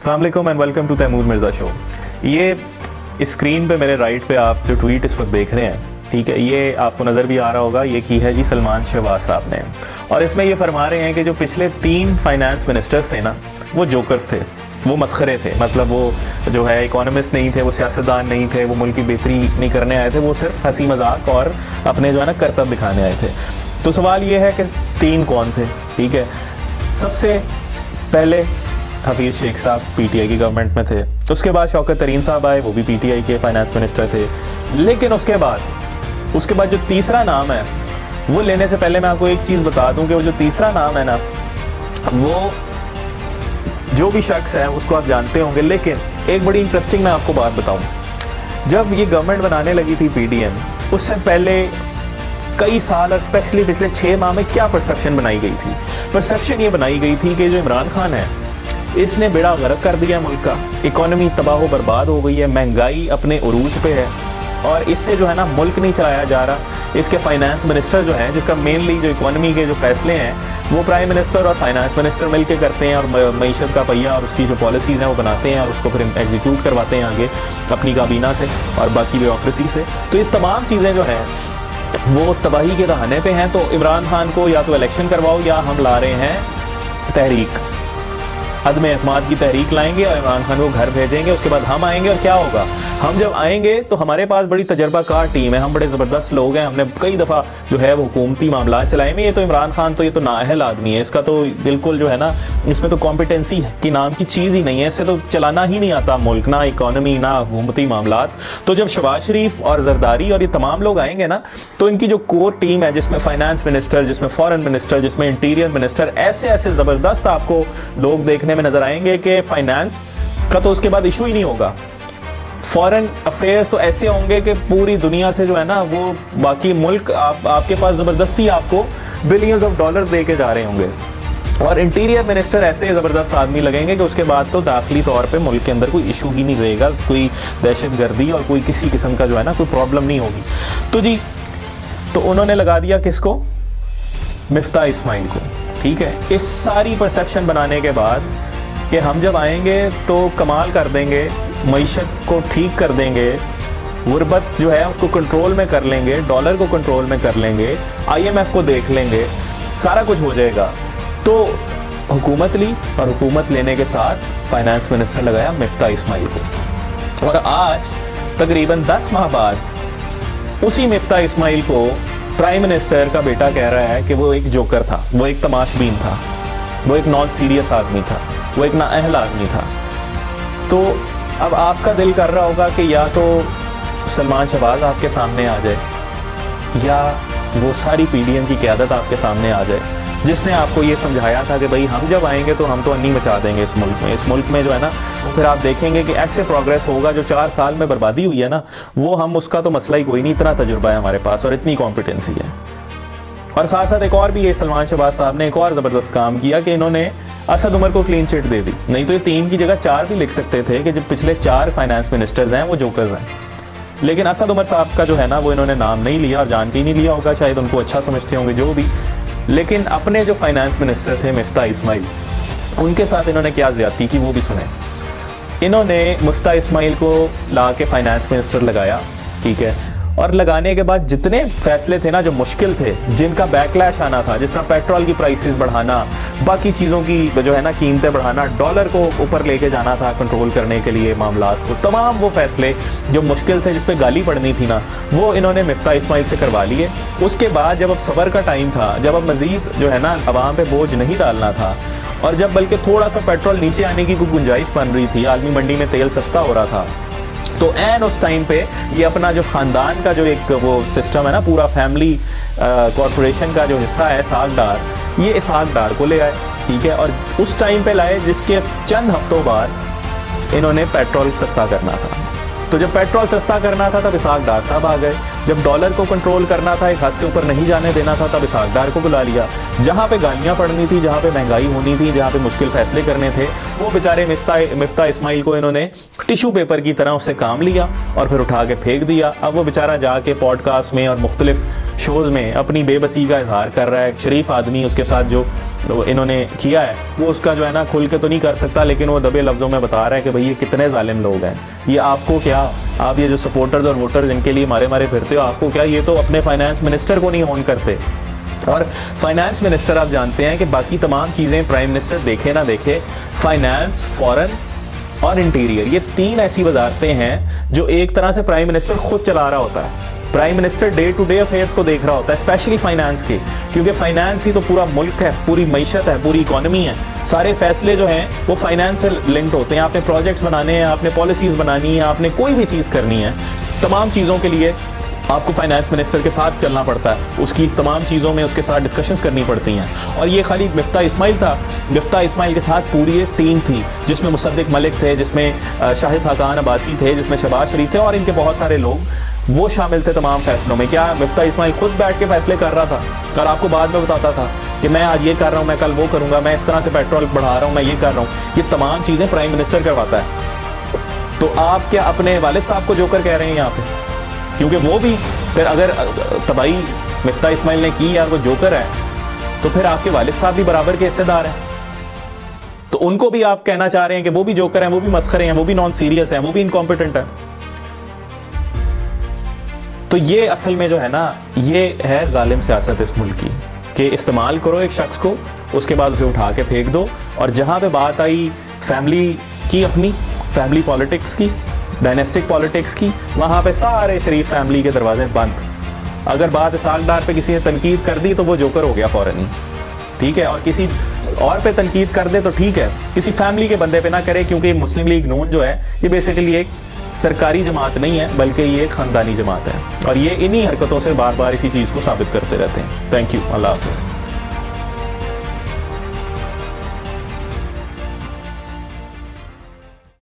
अस्सलाम वालेकुम and welcome to Taimur Mirza show. ये स्क्रीन पे मेरे राइट पे आप जो ट्वीट इस वक्त देख रहे हैं, ठीक है, ये आपको नज़र भी आ रहा होगा, ये की है जी सलमान शहबाज साहब ने। और इसमें ये फरमा रहे हैं कि जो पिछले 3 फाइनेंस मिनिस्टर्स थे ना, वो जोकर्स थे, वो मस्खरे थे। मतलब वो जो है इकोनॉमिस्ट नहीं थे, वो सियासतदान नहीं थे, वो मुल्क की बेहतरी नहीं करने आए थे, वो सिर्फ हंसी मजाक और अपने जो है ना करतब दिखाने आए थे। तो सवाल ये है कि 3 कौन थे, ठीक है। सबसे पहले हफीज़ शेख साहब पीटीआई की गवर्नमेंट में थे, उसके बाद शौकत तरीन साहब आए, वो भी पीटीआई के फाइनेंस मिनिस्टर थे। लेकिन उसके बाद जो तीसरा नाम है, वो लेने से पहले मैं आपको एक चीज़ बता दूं कि वो जो तीसरा नाम है ना, वो जो भी शख्स है उसको आप जानते होंगे। लेकिन एक बड़ी इंटरेस्टिंग मैं आपको बात बताऊं, जब ये गवर्नमेंट बनाने लगी थी पीडीएम, उससे पहले कई साल और स्पेशली पिछले 6 माह में क्या परसेप्शन बनाई गई थी? परसेप्शन ये बनाई गई थी कि जो इमरान खान है, इसने बेड़ा गर्क कर दिया मुल्क का, इकोनॉमी तबाह बर्बाद हो गई है, महंगाई अपने उरूज पे है और इससे जो है ना मुल्क नहीं चलाया जा रहा। इसके फाइनेंस मिनिस्टर जो है, जिसका मेनली जो इकोनॉमी के जो फैसले हैं वो प्राइम मिनिस्टर और फाइनेंस मिनिस्टर मिलकर करते हैं, और मईशत का पहिया और उसकी जो पॉलिसीज़ हैं वो बनाते हैं और उसको फिर एग्जीक्यूट करवाते हैं आगे अपनी काबीना से और बाकी ब्यूरोक्रेसी से। तो ये तमाम चीज़ें जो हैं वो तबाही के दहाने पे हैं। तो इमरान खान को या तो इलेक्शन करवाओ या हम ला रहे हैं तहरीक, अदम एतमाद की तहरीक लाएंगे और इमरान खान को घर भेजेंगे। उसके बाद हम आएंगे और क्या होगा, हम जब आएंगे तो हमारे पास बड़ी तजर्बाकार टीम है, हम बड़े ज़बरदस्त लोग हैं, हमने कई दफ़ा जो है वो हुकूमती मामला चलाए हुए। ये तो इमरान खान तो ये तो नाअहल आदमी है, इसका तो बिल्कुल जो है ना, इसमें तो कॉम्पिटेंसी की नाम की चीज़ ही नहीं है, इससे तो चलाना ही नहीं आता मुल्क, ना इकॉनमी ना हुकूमती मामला। तो जब शहबाज शरीफ और जरदारी और ये तमाम लोग आएंगे ना, तो इनकी जो कोर टीम है, जिसमें फाइनेंस मिनिस्टर, जिसमें फॉरेन मिनिस्टर, जिसमें इंटीरियर मिनिस्टर, ऐसे ऐसे ज़बरदस्त आपको लोग देखने में नज़र आएंगे कि फाइनेंस का तो उसके बाद इशू ही नहीं होगा। फॉरेन अफेयर्स तो ऐसे होंगे कि पूरी दुनिया से जो है ना वो बाकी मुल्क आपके पास ज़बरदस्ती आपको बिलियंस ऑफ डॉलर्स दे के जा रहे होंगे। और इंटीरियर मिनिस्टर ऐसे ज़बरदस्त आदमी लगेंगे कि उसके बाद तो दाखिली तौर पे मुल्क के अंदर कोई इशू ही नहीं रहेगा, कोई दहशत गर्दी और कोई किसी किस्म का जो है ना कोई प्रॉब्लम नहीं होगी। तो जी, तो उन्होंने लगा दिया किसको? मिफ्ता इस्माइल को, ठीक है। इस सारी परसेप्शन बनाने के बाद कि हम जब आएंगे तो कमाल कर देंगे, मईशत को ठीक कर देंगे, गुर्बत जो है उसको कंट्रोल में कर लेंगे, डॉलर को कंट्रोल में कर लेंगे, IMF को देख लेंगे, सारा कुछ हो जाएगा। तो हुकूमत ली और हुकूमत लेने के साथ फाइनेंस मिनिस्टर लगाया मिफ्ता इस्माइल को। और आज तकरीबन 10 माह बाद उसी मिफ्ता इस्माइल को प्राइम मिनिस्टर का बेटा कह रहा है कि वो एक जोकर था, वो एक तमाशबीन था, वो एक नॉन सीरियस आदमी था, वो एक नाअहल आदमी था। तो अब आपका दिल कर रहा होगा कि या तो सलमान शहबाज आपके सामने आ जाए या वो सारी पीडीएम की क़यादत आपके सामने आ जाए, जिसने आपको ये समझाया था कि भाई हम जब आएंगे तो हम तो अन्नी मचा देंगे इस मुल्क में। इस मुल्क में जो है ना, फिर आप देखेंगे कि ऐसे प्रोग्रेस होगा, जो 4 साल में बर्बादी हुई है ना, वो हम उसका तो मसला ही कोई नहीं, इतना तजुर्बा है हमारे पास और इतनी कॉम्पिटेंसी है। और साथ साथ एक और भी ये सलमान शहबाज साहब ने एक और ज़बरदस्त काम किया कि इन्होंने असद उमर को क्लीन चिट दे दी। नहीं तो ये 3 की जगह 4 भी लिख सकते थे कि जो पिछले 4 फाइनेंस मिनिस्टर्स हैं वो जोकर्स हैं। लेकिन असद उमर साहब का जो है ना वो इन्होंने नाम नहीं लिया और जान के नहीं लिया होगा, शायद उनको अच्छा समझते होंगे जो भी। लेकिन अपने जो फाइनेंस मिनिस्टर थे मिफ्ता इस्माइल, उनके साथ इन्होंने क्या ज़्यादती की वो भी सुने। इन्होंने मिफ्ता इस्माइल को ला के फाइनेंस मिनिस्टर लगाया, ठीक है। और लगाने के बाद जितने फैसले थे ना जो मुश्किल थे, जिनका बैकलैश आना था, जिस तरह पेट्रोल की प्राइसेस बढ़ाना, बाकी चीज़ों की जो है ना कीमतें बढ़ाना, डॉलर को ऊपर लेके जाना था कंट्रोल करने के लिए मामलात को, तमाम वो फैसले जो मुश्किल थे, जिस पे गाली पड़नी थी ना, वो इन्होंने मिफ्ता इस्माइल से करवा लिए। उसके बाद जब अब सब्र का टाइम था, जब अब मज़ीद जो है ना अवाम पे बोझ नहीं डालना था, और जब बल्कि थोड़ा सा पेट्रोल नीचे आने की कोई गुंजाइश बन रही थी, आलमी मंडी में तेल सस्ता हो रहा था, तो एन उस टाइम पे ये अपना जो ख़ानदान का जो एक वो सिस्टम है ना, पूरा फैमिली कॉरपोरेशन का जो हिस्सा है इसहाक डार, ये इसहाक डार को ले आए, ठीक है। और उस टाइम पे लाए जिसके चंद हफ्तों बाद इन्होंने पेट्रोल सस्ता करना था। तो जब पेट्रोल सस्ता करना था तब इसहाक डार साहब आ गए। जब डॉलर को कंट्रोल करना था, एक हद से ऊपर नहीं जाने देना था, तब इसहाक डार को बुला लिया। जहाँ पे गालियाँ पड़नी थी, जहाँ पे महंगाई होनी थी, जहाँ पे मुश्किल फैसले करने थे, वो बेचारे मिफ्ता इस्माइल को इन्होंने टिशू पेपर की तरह उससे काम लिया और फिर उठा के फेंक दिया। अब वो बेचारा जाके पॉडकास्ट में और मुख्तलिफ शोज़ में अपनी बेबसी का इजहार कर रहा है। एक शरीफ आदमी, उसके साथ जो तो इन्होंने किया है, वो उसका जो है ना खुल के तो नहीं कर सकता, लेकिन वो दबे लफ्ज़ों में बता रहा है कि भाई ये कितने जालिम लोग हैं। ये आपको क्या, आप ये जो सपोर्टर्स और वोटर्स इनके लिए मारे मारे फिरते हो, आपको क्या, ये तो अपने फाइनेंस मिनिस्टर को नहीं ऑन करते। और फाइनेंस मिनिस्टर आप जानते हैं कि बाकी तमाम चीज़ें प्राइम मिनिस्टर देखे ना देखे, फाइनेंस, फॉरेन और इंटीरियर, ये 3 ऐसी वजारतें हैं जो एक तरह से प्राइम मिनिस्टर खुद चला रहा होता है। Prime minister day to day affairs को देख रहा होता है, स्पेशली फाइनेंस के, क्योंकि फाइनेंस ही तो पूरा मुल्क है, पूरी मईशत है, पूरी इकोनॉमी है। सारे फैसले जो हैं वो फाइनेंस से लिंक्ड होते हैं। आपने प्रोजेक्ट्स बनाने हैं, आपने पॉलिसीज़ बनानी है, आपने कोई भी चीज़ करनी है, तमाम चीज़ों के लिए आपको फाइनेंस मिनिस्टर के साथ चलना पड़ता है, उसकी तमाम चीज़ों में उसके साथ डिस्कशंस करनी पड़ती हैं। और ये खाली मिफ्ता इस्माइल था, मिफ्ता इस्माइल के साथ पूरी एक टीम थी, जिसमें मुसद्दिक मलिक थे, जिसमें शाहिद खाकान अब्बासी थे, जिसमें शहबाज शरीफ थे और इनके बहुत सारे लोग, वो शामिल थे तमाम फैसलों में। क्या मिफ्ता इस्माइल खुद बैठ के फैसले कर रहा था और आपको बाद में बताता था कि मैं आज ये कर रहा हूँ, मैं कल वो करूँगा, मैं इस तरह से पेट्रोल बढ़ा रहा हूँ, मैं ये कर रहा हूँ? ये तमाम चीज़ें प्राइम मिनिस्टर करवाता है। तो आप क्या अपने वालिद साहब को जोकर कह रहे हैं यहाँ पे? क्योंकि वो भी फिर अगर तबाही मिफ्ता इस्माइल ने की या वो जोकर है, तो फिर आपके वालिद साहब भी बराबर के हिस्सेदार हैं। तो उनको भी आप कहना चाह रहे हैं कि वो भी जोकर हैं, वो भी मस्खरे हैं, वो भी नॉन सीरियस हैं, वो भी इनकॉम्पिटेंट हैं। तो ये असल में जो है ना, ये है जालिम सियासत इस मुल्क की, कि इस्तेमाल करो एक शख्स को, उसके बाद उसे उठा के फेंक दो। और जहाँ पे बात आई फैमिली की, अपनी फैमिली पॉलिटिक्स की, डायनेस्टिक पॉलिटिक्स की, वहाँ पे सारे शरीफ फैमिली के दरवाजे बंद। अगर बात इसाकडार पे किसी ने तनकीद कर दी तो वो जोकर हो गया फ़ौरन ही, ठीक है। और किसी और पे तनकीद कर दे तो ठीक है, किसी फैमिली के बंदे पे ना करे, क्योंकि मुस्लिम लीग नून जो है ये बेसिकली एक सरकारी जमात नहीं है, बल्कि ये एक ख़ानदानी जमात है। और ये इन्हीं हरकतों से बार बार इसी चीज़ को साबित करते रहते हैं। थैंक यू, अल्लाह हाफ़िज़।